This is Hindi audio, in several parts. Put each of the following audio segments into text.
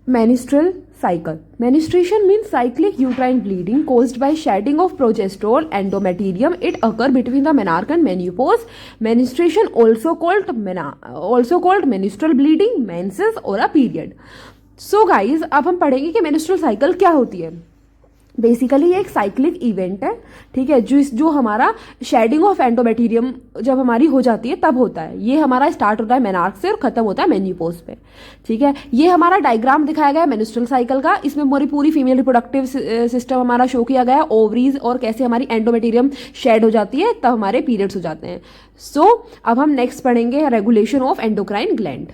Menstrual cycle. Menstruation means cyclic uterine bleeding caused by shedding of progesterone endometrium. It occurs between the menarche and menopause. Menstruation also called menstrual bleeding, menses or a period. So guys, अब हम पढ़ेंगे कि menstrual cycle क्या होती है. बेसिकली ये एक साइक्लिक इवेंट है, ठीक है, जो हमारा शेडिंग ऑफ एंडोमेटीरियम जब हमारी हो जाती है तब होता है. ये हमारा स्टार्ट होता है मेनार्क से और खत्म होता है मेन्यूपोज पे, ठीक है. ये हमारा डायग्राम दिखाया गया है मेंस्ट्रुअल साइकिल का. इसमें हमारी पूरी फीमेल रिप्रोडक्टिव सिस्टम हमारा शो किया गया है, ओवरीज और कैसे हमारी एंडोमेटीरियम शेड हो जाती है तब हमारे पीरियड्स हो जाते हैं. सो अब हम नेक्स्ट पढ़ेंगे रेगुलेशन ऑफ एंडोक्राइन ग्लैंड.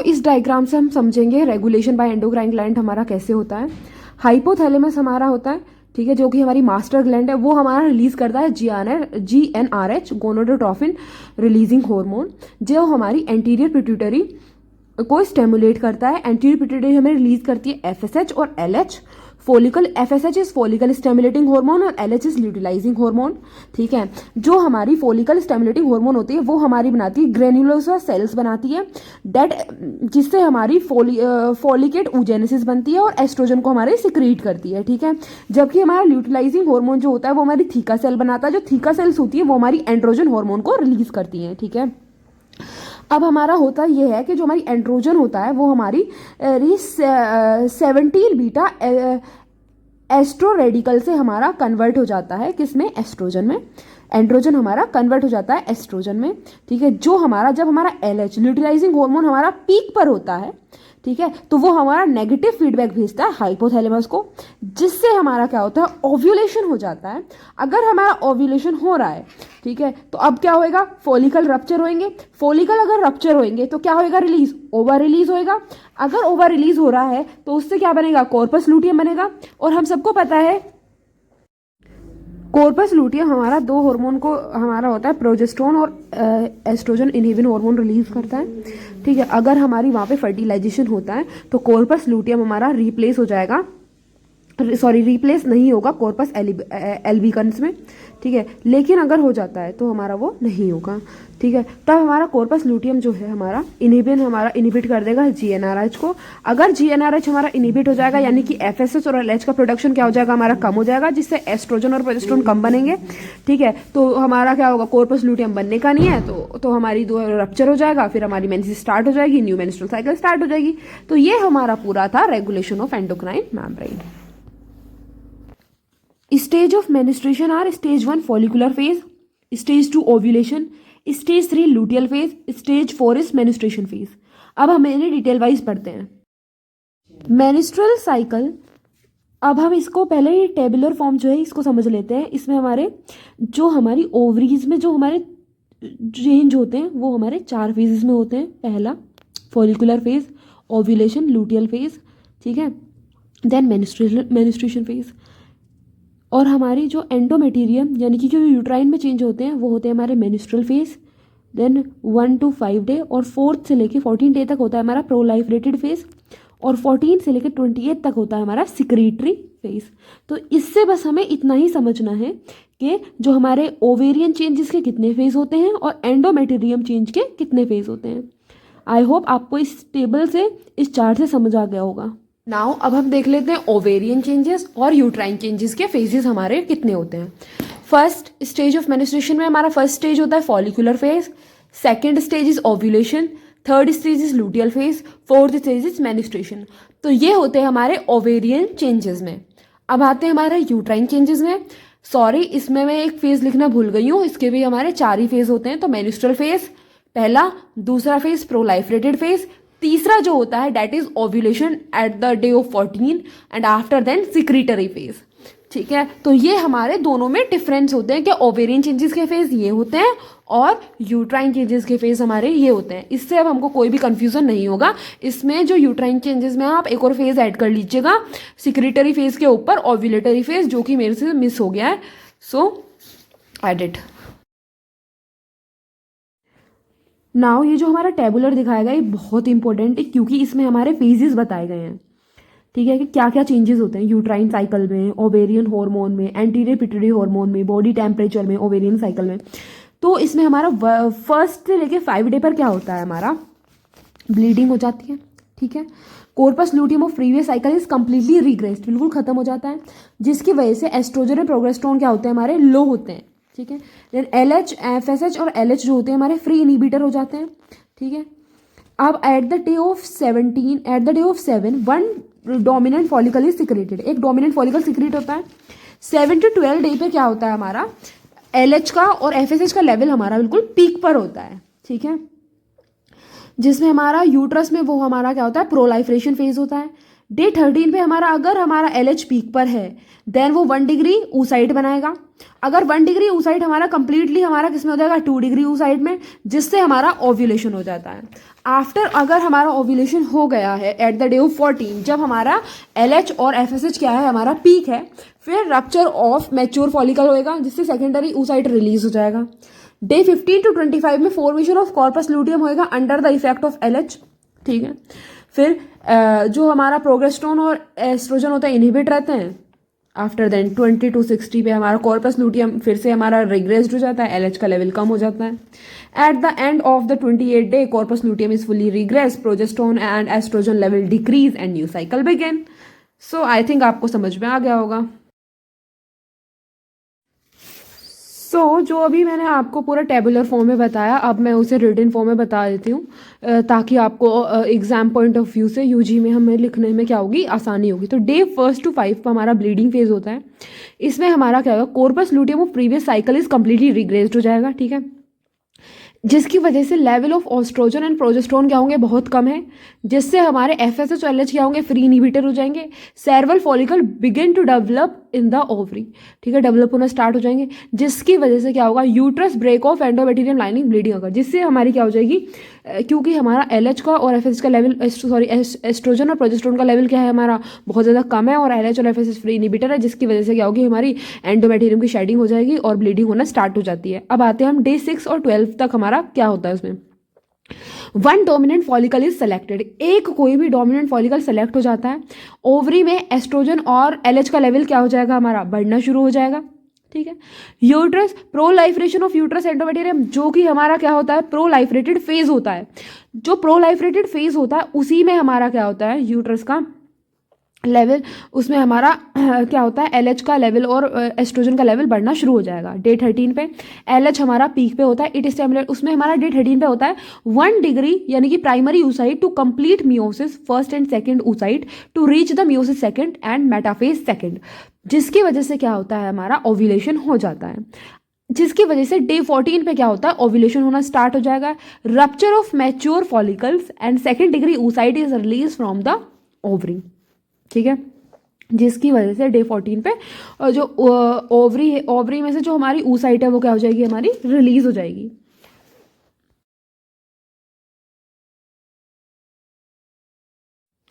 इस डायग्राम से हम समझेंगे रेगुलेशन बाय एंडोक्राइन ग्लैंड हमारा कैसे होता है. हाइपोथैलेमस हमारा होता है, ठीक है, जो कि हमारी मास्टर ग्लैंड है. वो हमारा रिलीज करता है GnRH गोनाडोट्रोफिन रिलीजिंग हार्मोन, जो हमारी एंटीरियर पिट्यूटरी को स्टिमुलेट करता है. एंटीरियर पिट्यूटरी हमें रिलीज करती है FSH और LH. Follicle FSH is follicle stimulating hormone और LH इज ल्यूटिलाइजिंग हार्मोन, ठीक है. जो हमारी फोलिकल स्टिमुलेटिंग हार्मोन होती है वो हमारी बनाती है ग्रेन्युलोसा सेल्स बनाती है, दैट जिससे हमारी फोलिकेट oogenesis बनती है और एस्ट्रोजन को हमारे सिक्रीट करती है, ठीक है. जबकि हमारा ल्यूटिलाइजिंग हार्मोन जो होता है वो हमारी थीका सेल बनाता है. जो थीका सेल्स होती है वो हमारी एंड्रोजन हार्मोन को रिलीज करती है, ठीक है. अब हमारा होता यह है कि जो हमारी एंड्रोजन होता है वो हमारी 17 बीटा एस्ट्रो रेडिकल से हमारा कन्वर्ट हो जाता है किसमें, एस्ट्रोजन में. एंड्रोजन हमारा कन्वर्ट हो जाता है एस्ट्रोजन में, ठीक है. जो हमारा जब हमारा LH ल्यूटिलाइजिंग हार्मोन हमारा पीक पर होता है, ठीक है, तो वो हमारा नेगेटिव फीडबैक भेजता है हाइपोथैलेमस को, जिससे हमारा क्या होता है, ओव्यूलेशन हो जाता है. अगर हमारा ओव्यूलेशन हो रहा है, ठीक है, तो अब क्या होएगा, फॉलिकल रप्चर होएंगे. फॉलिकल अगर रप्चर होएंगे तो क्या होएगा, रिलीज, ओवर रिलीज होएगा. अगर ओवर रिलीज हो रहा है तो उससे क्या बनेगा, कॉर्पस लूटियम बनेगा. और हम सबको पता है कॉर्पस लूटियम हमारा दो हार्मोन को हमारा होता है, प्रोजेस्टेरोन और एस्ट्रोजन इनहिबिन हार्मोन रिलीज करता है, ठीक है. अगर हमारी वहाँ पे फर्टिलाइजेशन होता है तो कॉर्पस लूटियम हमारा रिप्लेस हो जाएगा, रिप्लेस नहीं होगा कॉर्पस एल्बिकन्स में, ठीक है. लेकिन अगर हो जाता है तो हमारा वो नहीं होगा, ठीक है. तब हमारा कॉर्पस लूटियम जो है हमारा इनहिबिट कर देगा GnRH को. अगर GnRH हमारा इनहिबिट हो जाएगा यानी कि FSH और LH का प्रोडक्शन क्या हो जाएगा, हमारा कम हो जाएगा, जिससे एस्ट्रोजन और प्रोजेस्टेरोन कम बनेंगे, ठीक है. तो हमारा क्या होगा, कॉर्पस लूटियम बनने का नहीं है, तो हमारी दो रप्चर हो जाएगा, फिर हमारी मेंसेस स्टार्ट हो जाएगी, न्यू मेंस्ट्रुअल साइकिल स्टार्ट हो जाएगी. तो ये हमारा पूरा था regulation of endocrine membrane. Stage of menstruation are stage 1 follicular phase, stage 2 ovulation, stage 3 luteal phase, stage 4 is menstruation phase. अब हम इन्हें डिटेल वाइज पढ़ते हैं. मेनिस्ट्रुअल साइकिल, अब हम इसको पहले ही टेबुलर फॉर्म जो है इसको समझ लेते हैं. इसमें हमारी ओवरीज में जो हमारे चेंज होते हैं वो हमारे 4 फेजेस में होते हैं. पहला follicular phase, ovulation, luteal phase, ठीक है, देन मेनिस्ट्रेशन फेज. और हमारी जो एंडोमेटीरियम यानी कि जो यूट्राइन में चेंज होते हैं वो होते हैं हमारे मेनिस्ट्रुअल फेज, देन 1 to 5 डे, और 4 से लेके 14 डे तक होता है हमारा प्रोलाइफरेटेड फेज, और 14 से लेकर 28 तक होता है हमारा सिक्रीटरी फेज. तो इससे बस हमें इतना ही समझना है कि जो हमारे ओवेरियन चेंजेस के कितने फेज होते हैं और एंडोमेटीरियम चेंज के कितने फेज होते हैं. आई होप आपको इस टेबल से, इस चार्ट से समझ आ गया होगा. नाउ अब हम देख लेते हैं ओवेरियन चेंजेस और यूट्राइन चेंजेस के फेजेस हमारे कितने होते हैं. फर्स्ट स्टेज ऑफ मेनिस्ट्रेशन में हमारा फर्स्ट स्टेज होता है follicular phase, second stage is ovulation, third stage is luteal phase, fourth stage is menstruation. तो ये होते हैं हमारे ओवेरियन चेंजेस में. अब आते हैं हमारे यूट्राइन चेंजेस में. सॉरी, इसमें मैं एक फेज लिखना भूल गई हूँ. इसके भी हमारे 4 ही फेज होते हैं. तो मेनिस्ट्रुअल फेज पहला, दूसरा फेज प्रोलाइफरेटेड फेज, तीसरा जो होता है that is ovulation at the day of 14 and after then secretory phase, ठीक है. तो ये हमारे दोनों में डिफरेंस होते हैं कि ओवेरियन चेंजेस के फेज ये होते हैं और यूट्राइन चेंजेस के फेज हमारे ये होते हैं. इससे अब हमको कोई भी कंफ्यूजन नहीं होगा. इसमें जो यूट्राइन चेंजेस में आप एक और फेज ऐड कर लीजिएगा सिक्रीटरी फेज के ऊपर, ओव्यूलेटरी फेज, जो कि मेरे से मिस हो गया है. सो एडिट. नाउ ये जो हमारा टेबुलर दिखाया गया ये बहुत इंपॉर्टेंट है क्योंकि इसमें हमारे फेजेस बताए गए हैं, ठीक है, कि क्या क्या चेंजेस होते हैं यूट्राइन साइकिल में, ओवेरियन हार्मोन में, एंटीरियर पिट्यूटरी हार्मोन में, बॉडी टेम्परेचर में, ओवेरियन साइकिल में. तो इसमें हमारा फर्स्ट से लेके 5 डे पर क्या होता है, हमारा ब्लीडिंग हो जाती है, ठीक है। Corpus luteum of previous cycle is completely regressed, बिल्कुल खत्म हो जाता है, जिसकी वजह से एस्ट्रोजन और प्रोजेस्टेरोन क्या होते हैं हमारे लो होते हैं, ठीक है। देन LH, FSH और LH जो होते हैं हमारे फ्री इनहिबिटर हो जाते हैं, ठीक है। अब eight the day of 7 one dominant follicle is secreted, एक डोमिनेंट फॉलिकल सिक्रेट होता है। 7 to 12 डे पे क्या होता है हमारा LH का और FSH का लेवल हमारा बिल्कुल पीक पर होता है, ठीक है, जिसमें हमारा यूट्रस में वो हमारा क्या होता है प्रोलाइफरेशन फेज होता है। डे 13 पे हमारा अगर हमारा LH पीक पर है देन वो 1 डिग्री ऊसाइट बनाएगा। अगर 1 डिग्री ऊसाइट हमारा कंप्लीटली हमारा किस में हो जाएगा 2 डिग्री ऊसाइट में, जिससे हमारा ओव्यूलेशन हो जाता है। आफ्टर अगर हमारा ओव्यूलेशन हो गया है एट द डे ऑफ 14, जब हमारा LH और FSH क्या है हमारा पीक है, फिर रप्चर ऑफ मैच्योर फॉलिकल होएगा जिससे सेकेंडरी ऊसाइट रिलीज हो जाएगा। डे 15 to 25 में फॉर्मेशन ऑफ कॉर्पस लूटियम होएगा under the effect of LH, ठीक है। फिर जो हमारा प्रोजेस्टेरोन और एस्ट्रोजन होता है इनहिबिट रहते हैं। आफ्टर देन 20 to 60 पे हमारा कॉर्पस लूटियम फिर से हमारा रिग्रेस्ड हो जाता है, LH का लेवल कम हो जाता है। At the end of the 28 day corpus luteum is fully regressed, progesterone and oestrogen level decrease and new cycle begin. So I think आपको समझ में आ गया होगा। जो अभी मैंने आपको पूरा टेबुलर फॉर्म में बताया, अब मैं उसे रिटन फॉर्म में बता देती हूँ ताकि आपको एग्जाम पॉइंट ऑफ व्यू से यूजी में हमें लिखने में क्या होगी आसानी होगी। तो डे 1 to 5 पर हमारा ब्लीडिंग फेज होता है। इसमें हमारा क्या होगा corpus luteum of previous cycle is completely regressed हो जाएगा, ठीक है, जिसकी वजह से level of oestrogen and progesterone क्या होंगे बहुत कम है, जिससे हमारे FSH और LH क्या होंगे फ्री इनहिबिटर हो जाएंगे। Several follicle begin to develop in the ovary, ठीक है, डेवलप होना स्टार्ट हो जाएंगे, जिसकी वजह से क्या होगा uterus break of endometrium lining bleeding होगा, जिससे हमारी क्या हो जाएगी क्योंकि हमारा LH का और FSH का लेवल एस्ट्रोजन और प्रोजेस्टेरोन का लेवल क्या है हमारा बहुत ज़्यादा कम है और LH और FSH फ्री इनहिबिटर है, जिसकी वजह से क्या होगी हमारी एंडोमेट्रियम की शेडिंग हो जाएगी और ब्लीडिंग होना स्टार्ट हो जाती है। अब आते हैं हम डे 6 और 12 तक हमारा क्या होता है उसमें। One dominant follicle is selected, एक कोई भी डोमिनेंट फॉलिकल सेलेक्ट हो जाता है। ओवरी में एस्ट्रोजन और LH का लेवल क्या हो जाएगा हमारा बढ़ना शुरू हो जाएगा, ठीक है। यूट्रस प्रोलाइफरेशन ऑफ यूट्रस एंडोमेट्रियम, जो कि हमारा क्या होता है प्रोलाइफरेटेड फेज होता है। जो प्रोलाइफरेटेड फेज होता है उसी में हमारा क्या होता है यूट्रस का लेवल, उसमें हमारा क्या होता है LH का लेवल और एस्ट्रोजन का लेवल बढ़ना शुरू हो जाएगा। डे 13 पे LH हमारा पीक पे होता है, इट स्टिमुलेट, उसमें हमारा डे 13 पे होता है 1 डिग्री यानी कि primary oocyte to complete meiosis first and second oocyte to reach the meiosis second and metaphase second, जिसकी वजह से क्या होता है हमारा ओव्यूलेशन हो जाता है, जिसकी वजह से डे 14 पे क्या होता है ओव्यूलेशन होना स्टार्ट हो जाएगा। Rupture of mature follicles and second degree oocyte is release from the ovary, ठीक है, जिसकी वजह से डे 14 पे जो ओवरी में से जो हमारी oocyte है वो क्या हो जाएगी हमारी रिलीज हो जाएगी।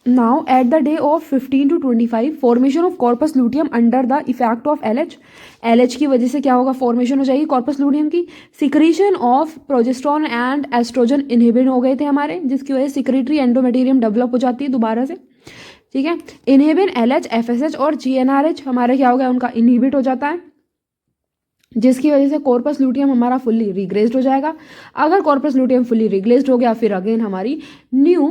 Now at the day of 15 to 25 formation of corpus luteum under the effect of LH की वजह से क्या होगा फॉर्मेशन हो जाएगी कॉर्पस लूटियम की। Secretion of progesterone and oestrogen inhibit हो गए थे हमारे, जिसकी वजह से सिक्रेटरी एंडोमेट्रियम डेवलप हो जाती है दोबारा से, ठीक है। इनहिबिन LH FSH और GnRH हमारे क्या हो गया उनका इनहिबिट हो जाता है, जिसकी वजह से कॉर्पस लूटियम हमारा फुल्ली रिग्रेस्ड हो जाएगा। अगर कॉर्पस लूटियम फुल्ली रिग्रेस्ड हो गया फिर अगेन हमारी न्यू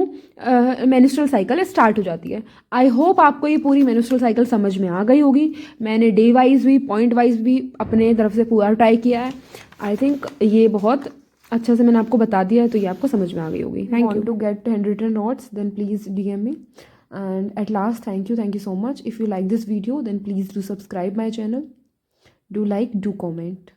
मेंस्ट्रुअल साइकिल स्टार्ट हो जाती है। आई होप आपको ये पूरी मेंस्ट्रुअल साइकिल समझ में आ गई होगी। मैंने डे वाइज भी पॉइंट वाइज भी अपने तरफ से पूरा ट्राई किया है। आई थिंक ये बहुत अच्छा से मैंने आपको बता दिया है, तो ये आपको समझ में आ गई होगी। Thank you. To get handwritten notes then please DM me. And at last, thank you so much. If you like this video then please do subscribe my channel, do like, do comment.